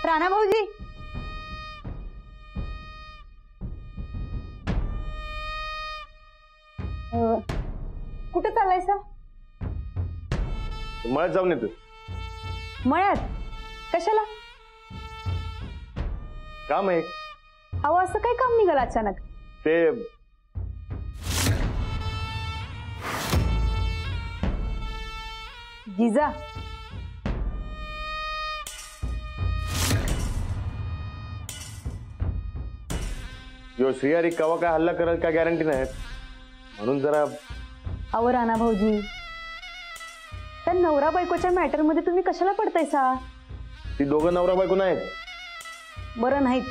राणा भाऊजी, कुठे चालायसा? मळ्यात जाऊन येतो. मळ्यात कशाला? काम आहे. अहो असं काय काम निघालं अचानक? ते जिजा, यो श्रीहरी कवा काय हल्ला करत काय गॅरंटी नाही, म्हणून जरा. अहो राणा भाऊजी, त्या नवरा बायकोच्या मॅटर मध्ये तुम्ही कशाला पडतायसा? ती दोघं नवरा बायको नाहीत. बरं नाहीत,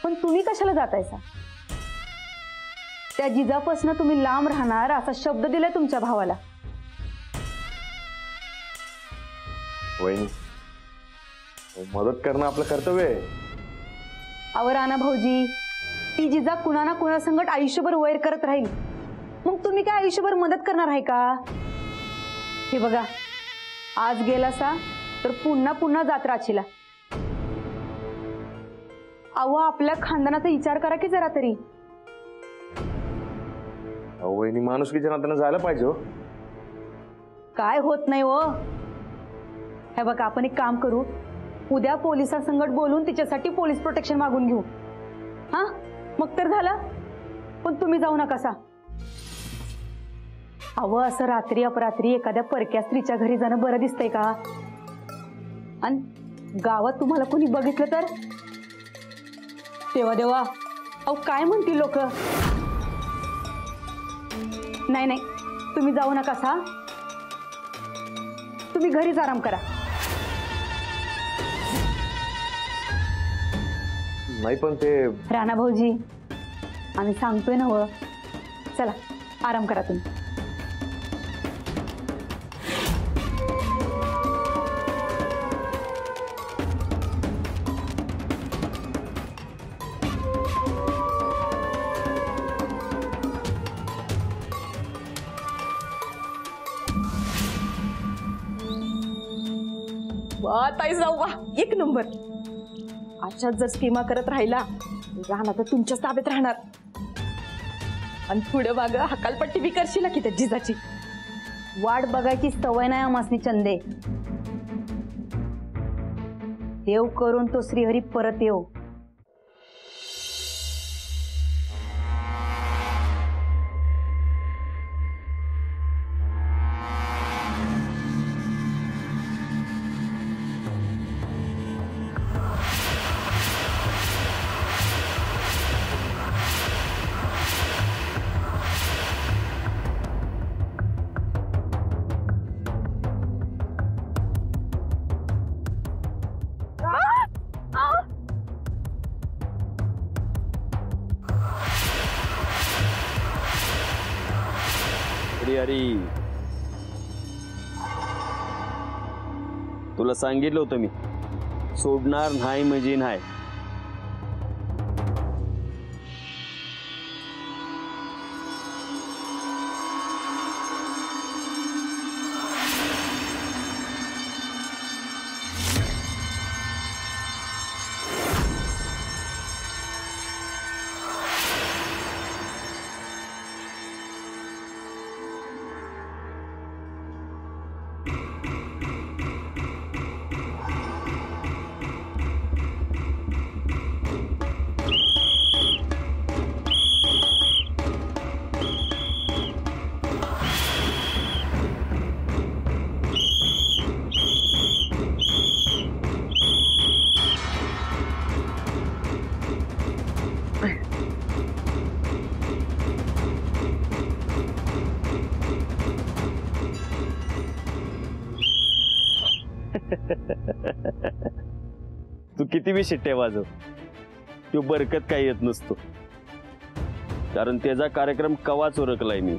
पण तुम्ही कशाला जातायसा? त्या जिजापासून तुम्ही लांब राहणार असा शब्द दिलाय तुमच्या भावाला. वहिनी, मदत करणं आपलं कर्तव्य आहे. अहो राणा भाऊजी, ती जिजा कुणा ना कुणा संकट आयुष्यभर वैर करत राहील, मग तुम्ही काय आयुष्यभर मदत करणार आहे का? हे बघा, आज गेलासा तर पुन्हा पुन्हा जात राहशीला. अहो आपल्या खानदानाचा विचार करा की जरा तरी. वहिनी, माणुसकीच्या नात्यानं जायला पाहिजे हो. काय होत नाही हो. हे बघा, आपण एक काम करू, उद्या पोलिसांसंगत बोलून तिच्यासाठी पोलीस प्रोटेक्शन मागून घेऊ. हा, मग तर झालं. पण तुम्ही जाऊ नकासा. अहो असं रात्री अपरात्री एखाद्या परक्या स्त्रीच्या घरी जाणं बरं दिसतंय का? आणि गावात तुम्हाला कोणी बघितलं तर? देवा देवा, अहो काय म्हणतील लोक? नाही नाही, तुम्ही जाऊ नकासा. तुम्ही घरीच आराम करा. नाही पण ते राणा भाऊजी, आम्ही सांगतोय ना हो. चला आराम करा तुम्ही. वा ताई, जाऊ वा, एक नंबर. अशाच जर स्कीमा करत राहिला राहणार तर तुमच्याच ताब्यात राहणार. आणि पुढे माग हकालपट्टी बी करशील की त्या जिजाची. वाट बघायची सवय नाही आमासनी चंदे. देव करून तो श्रीहरी परत येऊ. अरे, तुला सांगितलं होतं मी, सोडणार नाही म्हणजे नाही. तू किती बी शिट्ट्या वाजव, तो बरकत काही येत नसतो. कारण त्याचा कार्यक्रम कवाच ओळखलाय मी.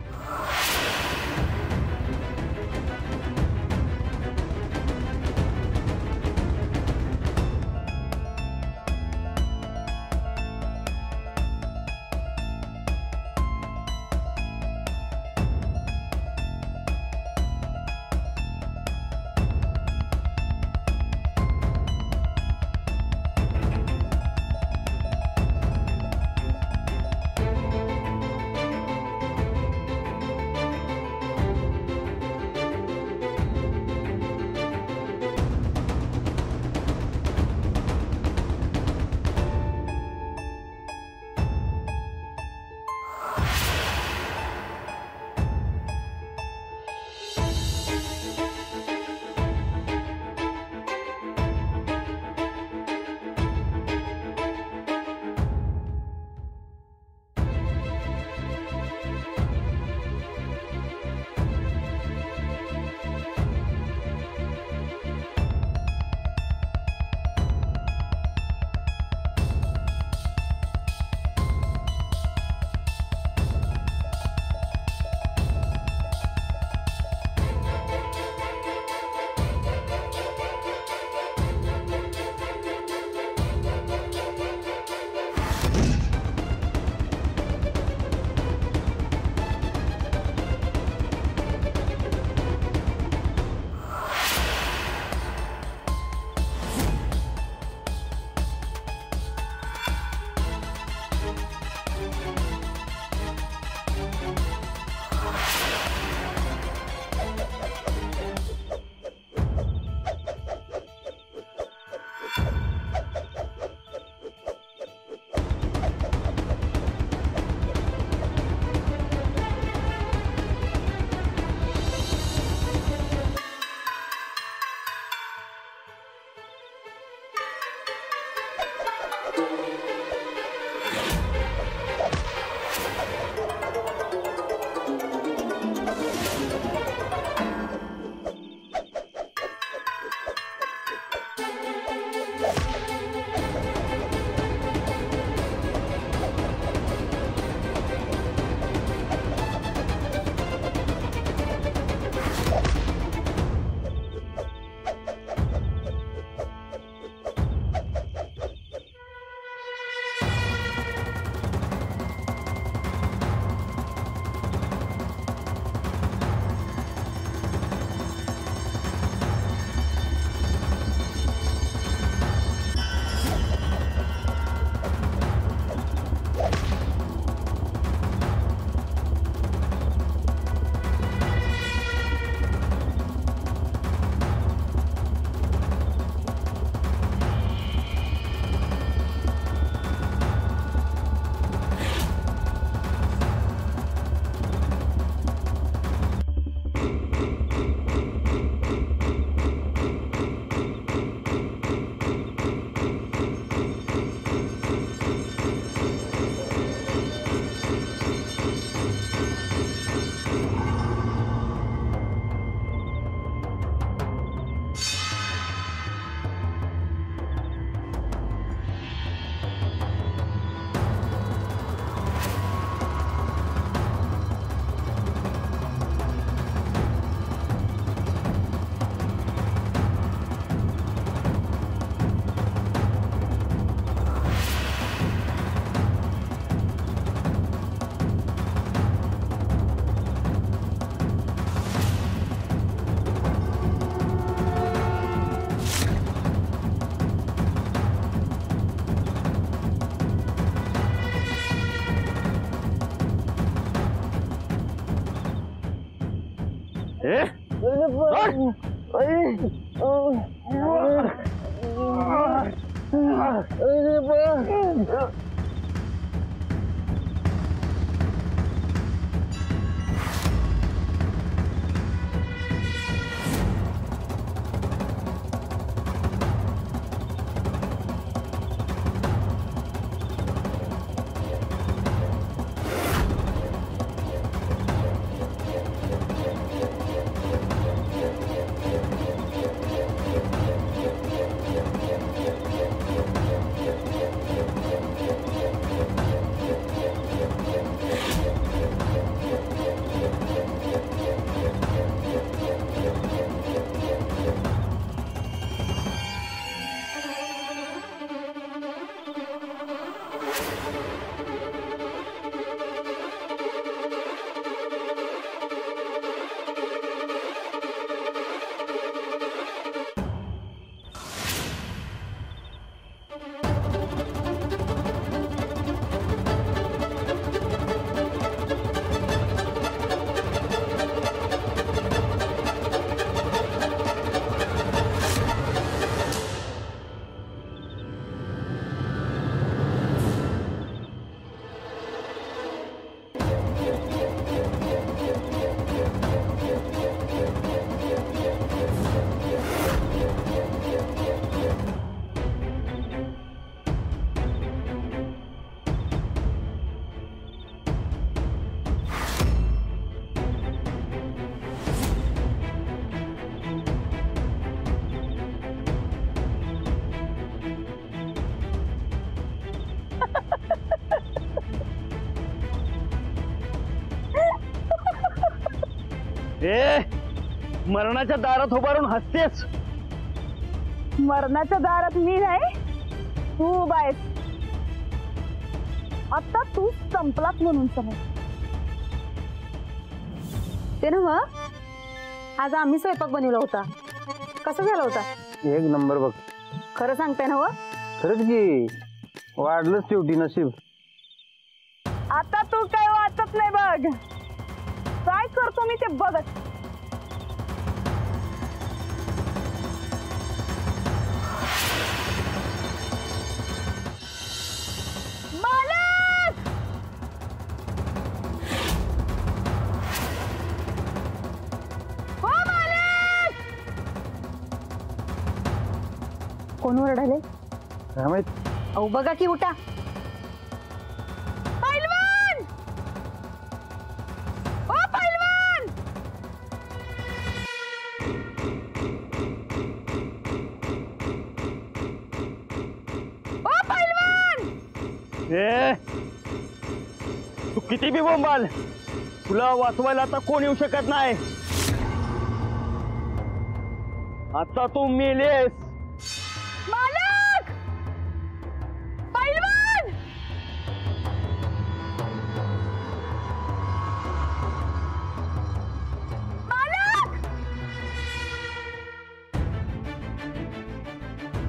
ए, ए, मरणाच्या दारात उभारून हसतेस. मरणाच्या दारात मी नाही, तू उभा आहेस. आता तू संपलात म्हणून समज. ते ना मग आज आम्ही स्वयंपाक बनवला होता, कसा झाला होता? एक नंबर बघ. खरं सांगताय ना? खरंच की वाढलंच शेवटी नशीब. आता तू काय वाचत नाही बघ. काय करतो मी ते बघत. मालक! हो मालक! कोण ओरडाले? काय माहित. अहो बघा की, उठा. पैलवान! ओ पैलवान! ओ पैलवान! ए, तू किती बी बोंबाल, तुला वाचवायला आता कोण येऊ शकत नाही. आता तू मेलेस. मालक! पैलवान! मालक!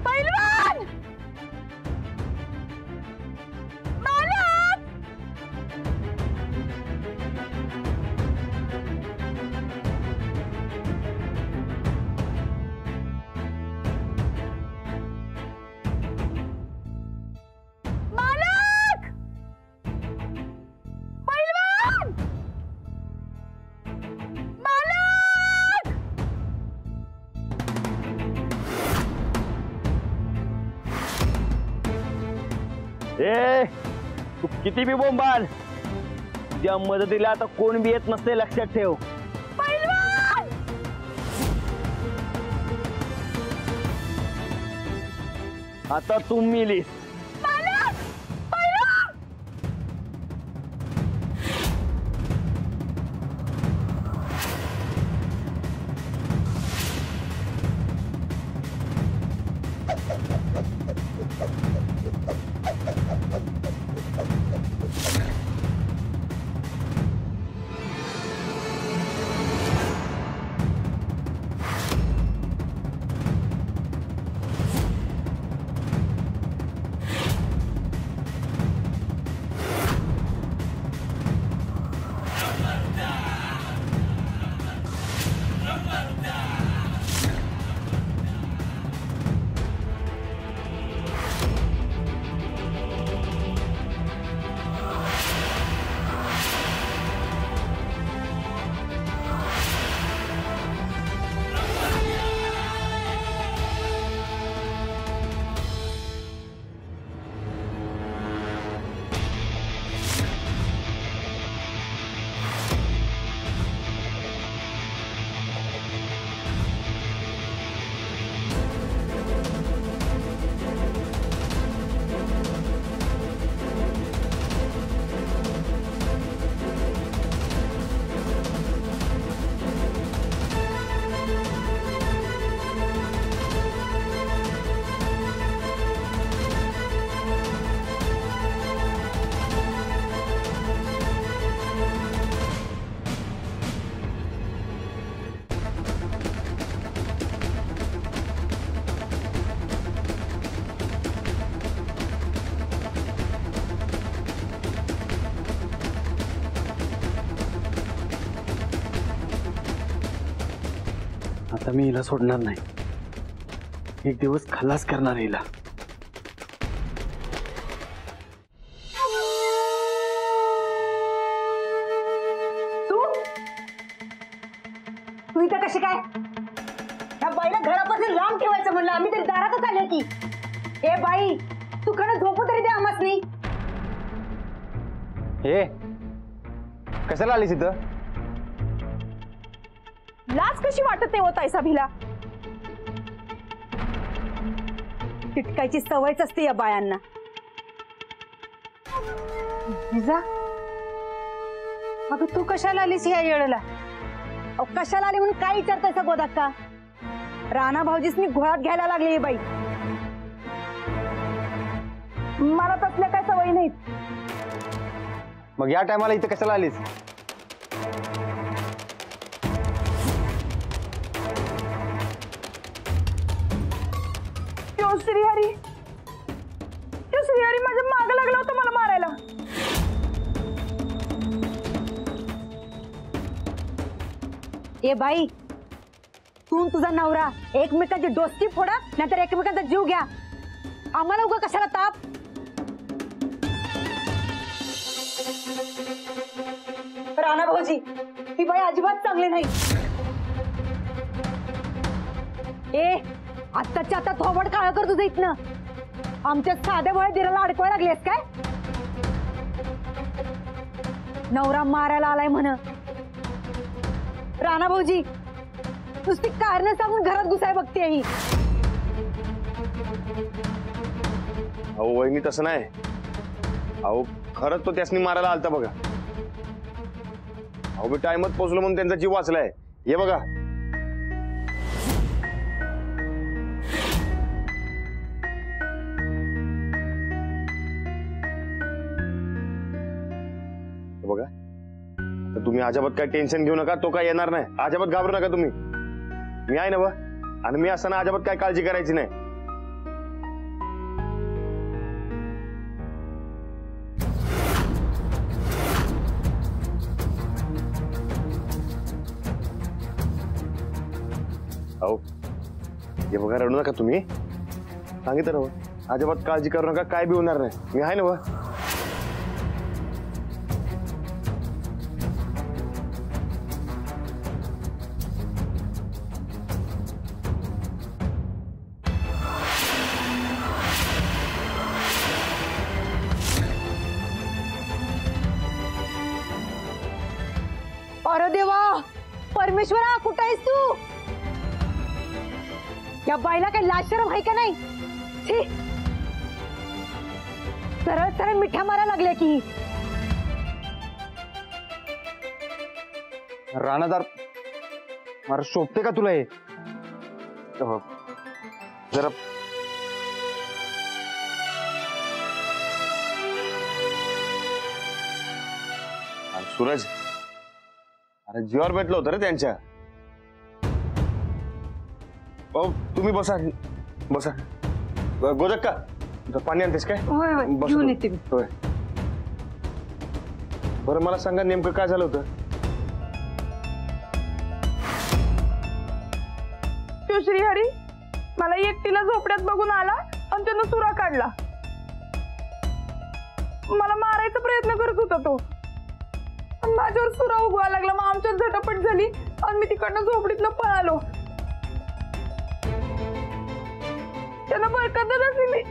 पैलवान! मालक! मालक! पैलवान! मालक! ए, तू किती बी बोंबाल, तुझ्या मदतीला आता कोण बी येत नसते, लक्षात ठेव. पैलवान! आता तू मेलीस. मालक! पैलवान! आता मी हिला सोडणार नाही, एक दिवस खलास करणार हिला. तू इथं कशी काय? ह्या बाईला घरापासून लांब ठेवायचं म्हणलं, आम्ही तरी दारातच आले की. ए बाई, तू खरं झोपू तरी दे आम्हासनी. हे कशाला आलीस इथं? लाज कशी वाटत नाही होत भिला? टिटकायची सवयच असते या बायांना. जिजा, अगं तू कशाला आलीस या येळेला? कशाला आली म्हणून काय विचारताय सा गोदाक्का? राणा भाऊजीसनी घोळात घ्यायला लागली ही बाई. मला तसल्या काय सवयी नाहीत. मग या टायमाला इथं कशाला आलीस? श्रीहरी माझ्या माग लागला होता मला मारायला. ए बाई, तू तुझा नवरा एकमेकांची डोसकी फोडा, नाहीतर एकमेकांचा जीव घ्या. आम्हाला उगा कशाला ताप? राणा भाऊजी, ती बाई अजिबात चांगली नाही. ए, आत्ताच्या आता थोबड काळ कर तुझं इथनं. आमच्या साध्या भोळ्या दिराला अडकवायला लागलेस काय? नवरा मारायला आलाय म्हण. राणा भाऊजी, नुसती कारण सांगून घरात घुसाय बघते ही. अहो वहिनी तसं नाही. अहो खरंच तो त्यासनी मारायला आलता बघा. अहो मी टाइमच पोहोचलो म्हणून त्यांचा जीव वाचलाय. हे बघा. बघा, तर तुम्ही अजिबात काय टेन्शन घेऊ नका. तो काय येणार नाही. अजिबात घाबरू नका तुम्ही. मी आहे ना बा, आणि मी असताना अजिबात काय काळजी करायची नाही. अहो हे बघा, रडू नका तुम्ही. सांगितलं ना बा, अजिबात काळजी करू नका. काय बी होणार नाही. मी आहे ना बा. अरे देवा, परमेश्वरा, कुठं आहेस तू? या बाईला काही लाज शरम आहे का नाही? छी, सरळ सरळ मिठ्या मारायला लागल्या की. राणादार, मला शोभते का तुला हे? जरा सूरज, अरे जीवावर भेटलं होतं रे त्यांच्या. तुम्ही बसा बसा. गोदक्का, पाणी आणतेस काय? घेऊन येते मी. होय. बरं मला सांगा, नेमकं काय झालं होतं? तो श्रीहरी मला एकटीला झोपड्यात बघून आला आणि त्यानं सुरा काढला. मला मारायचा प्रयत्न करत होता तो. माझ्यावर सुरा उगवा लागला. मग आमच्यात झटापट झाली आणि मी तिकडनं झोपडीतनं पळालो. त्यांना बळकतच असे मी.